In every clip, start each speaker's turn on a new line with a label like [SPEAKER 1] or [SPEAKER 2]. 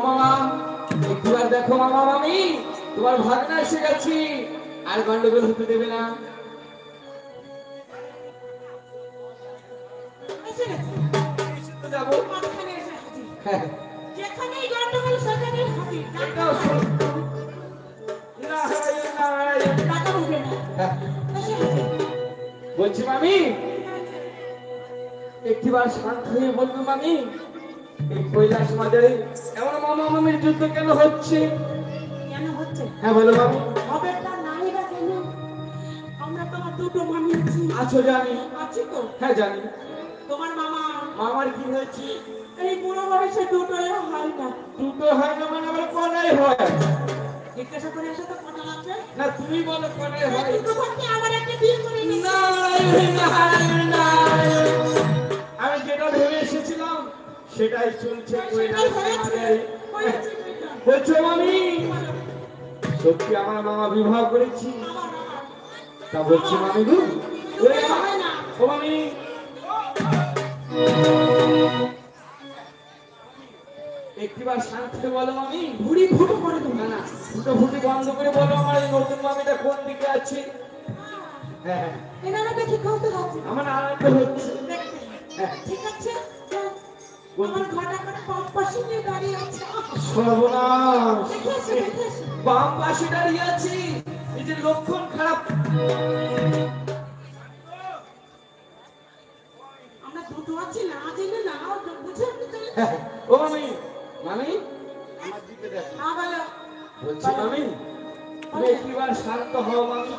[SPEAKER 1] মামা একবার দেখো মামা মামি তোমার ভাগনা এসে গেছি আর গন্ডগোল হতে দেবে না। বলছি মামি একটিবার শান্ত হয়ে বলবো মামি এই কৈলাস বাজারে এমন মামা মামির যুদ্ধ কেন হচ্ছে? হ্যাঁ বলো মামি।
[SPEAKER 2] হবে তা নাই বা কেন? আমরা তোমার দুটো মামি আছি।
[SPEAKER 1] আছো জানি।
[SPEAKER 2] আছি তো?
[SPEAKER 1] হ্যাঁ জানি।
[SPEAKER 2] তোমার মামা
[SPEAKER 1] মামার কি হয়েছে?
[SPEAKER 2] এই বুড়ো বয়সে দুটোই হয় না।
[SPEAKER 1] দুটো হয় না মানে আমার কোনায় হয়।
[SPEAKER 2] জিজ্ঞাসা করে এসে তো কথা লাগবে
[SPEAKER 1] না তুমি বলো কোনায় হয়।
[SPEAKER 2] দুটো থাকতে আমার একটা বিয়ে করে নিই।
[SPEAKER 1] আমি যেটা ভেবে এসেছিলাম সেটাই চলছে। বলছো মামি সত্যি আমার মামা বিবাহ করেছি তা বলছি মামি গো ও মামি একটিবার শান্ত বলো মামি।
[SPEAKER 2] ভুড়ি ফুটো করে দেবো
[SPEAKER 1] না না ফুটো ফুটি বন্ধ করে বলো আমার এই নতুন মামিটা কোন দিকে আছে। হ্যাঁ
[SPEAKER 2] এনারা দেখি কত আছে
[SPEAKER 1] আমার আনন্দ হচ্ছে।
[SPEAKER 2] ঠিক আছে আমার ঘটা করে পাঁচ পাশে নিয়ে দাঁড়িয়ে আছে।
[SPEAKER 1] সর্বনাশ
[SPEAKER 2] দেখেছো
[SPEAKER 1] বাম পাশে দাঁড়িয়ে আছি এই যে লক্ষণ খারাপ।
[SPEAKER 2] আমরা দুটো আছি না জেনে না বুঝে চলে
[SPEAKER 1] ও মামি মামি আমার দিকে দেখো।
[SPEAKER 2] না বলো
[SPEAKER 1] বলছি মামি তুমি একবার শান্ত হও মামি।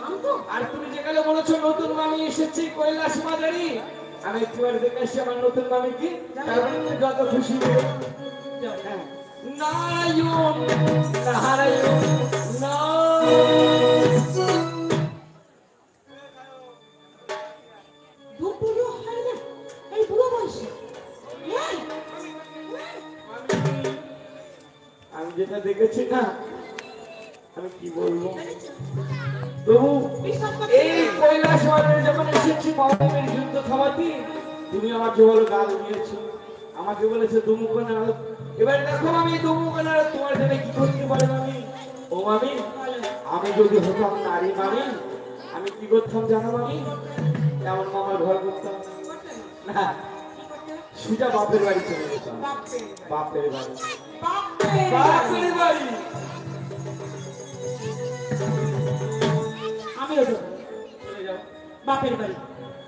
[SPEAKER 1] আর তুমি যেখানে বলেছো নতুন মামি এসেছি কৈলাস বাজারি আমি একবার দেখে আসি আমার নতুন মামি কি তারপরে তুমি যত খুশি হবে। নারায়ণ নারায়ণ
[SPEAKER 2] দুপুরও হয় না এই বুড়ো বয়সে।
[SPEAKER 1] আমি যেটা দেখেছি না আমি কি বলবো তবু এই কৈলাস বাজারে যখন এসেছি মামামের যুদ্ধ থামাতে তুমি আমাকে বলো গাল দিয়েছো আমাকে বলেছে দুমুখনা। এবার দেখো আমি দুমুখনা তোমার জন্য কি করতে পারি মামি। ও মামি আমি যদি হতাম নারী মামি আমি কি করতাম জানো মামি? এমন মামার ঘর করতাম না সুজা বাপের বাড়ি চলে যেতাম। বাপের বাড়ি বাপের বাড়ি
[SPEAKER 2] আমিও যাবো
[SPEAKER 1] চলে যাও।
[SPEAKER 2] বাপের বাড়ি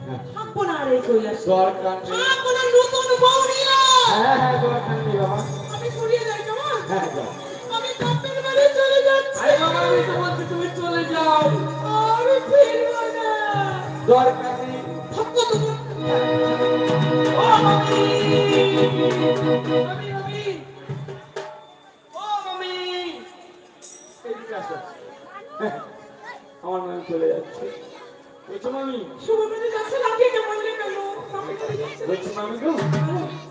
[SPEAKER 1] হ্যাঁ
[SPEAKER 2] থাকবো না আর এই কৈলাস
[SPEAKER 1] দরকার নেই।
[SPEAKER 2] থাকবো না নতুন বউ নিয়ে।
[SPEAKER 1] হ্যাঁ হ্যাঁ দরকার নেই বাবা।
[SPEAKER 2] আমি সরিয়ে যাই কেমন?
[SPEAKER 1] হ্যাঁ যাও।
[SPEAKER 2] আমি বাপের বাড়ি চলে যাচ্ছি।
[SPEAKER 1] আরে বাবা আমি তো বলছি তুমি চলে যাও।
[SPEAKER 2] আমি ফিরবো না।
[SPEAKER 1] দরকার নেই।
[SPEAKER 2] থাকবো তো
[SPEAKER 1] ও মামি মামি মামি ও মামি এদিকে আসো। হ্যাঁ, আমার মামি চলে যাচ্ছে। বলছো মামি
[SPEAKER 2] শুভমিতে যাচ্ছে লাগিয়ে কেমন গেল? বাপের বাড়ি যাচ্ছে।
[SPEAKER 1] বলছি মামি গো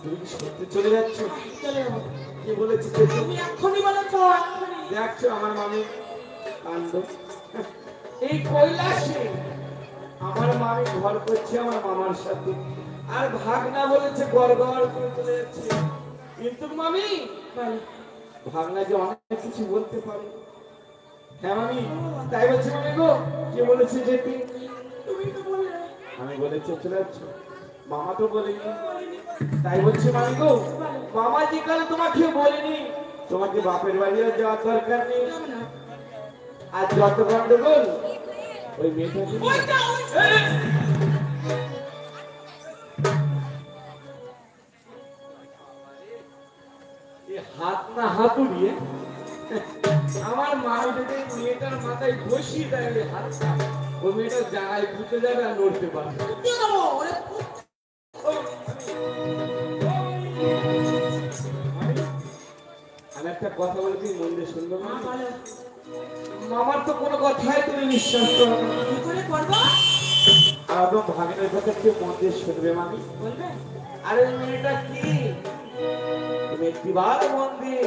[SPEAKER 1] তুমি কি সত্যি চলে যাচ্ছ?
[SPEAKER 2] চলে যাবো।
[SPEAKER 1] কে বলেছে
[SPEAKER 2] তুমি এক্ষুনি বলেছো এক্ষুনি।
[SPEAKER 1] দেখছো আমার মামি কাণ্ড। এই কৈলাসে আমার মামি ঘর করছে আমার মামার সাথে আর ভাগনা বলেছে গড় করে চলে যাচ্ছে। কিন্তু মামি ভাগনা যে অনেক কিছু বলতে পারে। হ্যাঁ মামি তাই বলছে মামি গো কে বলেছে যেতে?
[SPEAKER 2] তুমি তো বললে।
[SPEAKER 1] আমি বলেছি চলে যাচ্ছ মামা তো বলেনি তাই বলছে মামি গো মামা যে কালে তোমাকে বলেনি তোমাকে বাপের বাড়ি আর যাওয়ার দরকার নেই। আর যত গন্ডগোল ওই মেয়েটাকে হাত না হাতুড়িয়ে আমার মামিটাকে মেয়েটার মাথায় বসিয়ে দেয় ওই হাতটা ওই মেয়েটা জানায় বুঝতে যাবে আর নড়তে পারবে। আমি একটা কথা বলছি মন দিয়ে শুনবো না? মামার তো কোনো কথাই তুমি বিশ্বাস করো না।
[SPEAKER 2] কি করে করবো?
[SPEAKER 1] আর ভাগনের কথা কেউ মন দিয়ে শুনবে মামি?
[SPEAKER 2] বলবে
[SPEAKER 1] আরে মেয়েটা কি তুমি একটিবার মন দিয়ে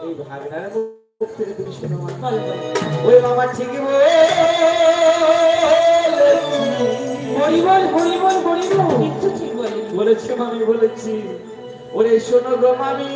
[SPEAKER 1] এই ভাগনার মুখ থেকে তুমি শোনো মামি। ওই মামা ঠিকই
[SPEAKER 2] হরিবল হরিবল হরিবল কিচ্ছু ঠিক বলি
[SPEAKER 1] বলেছি মামি বলেছি ওরে শোনো গো মামি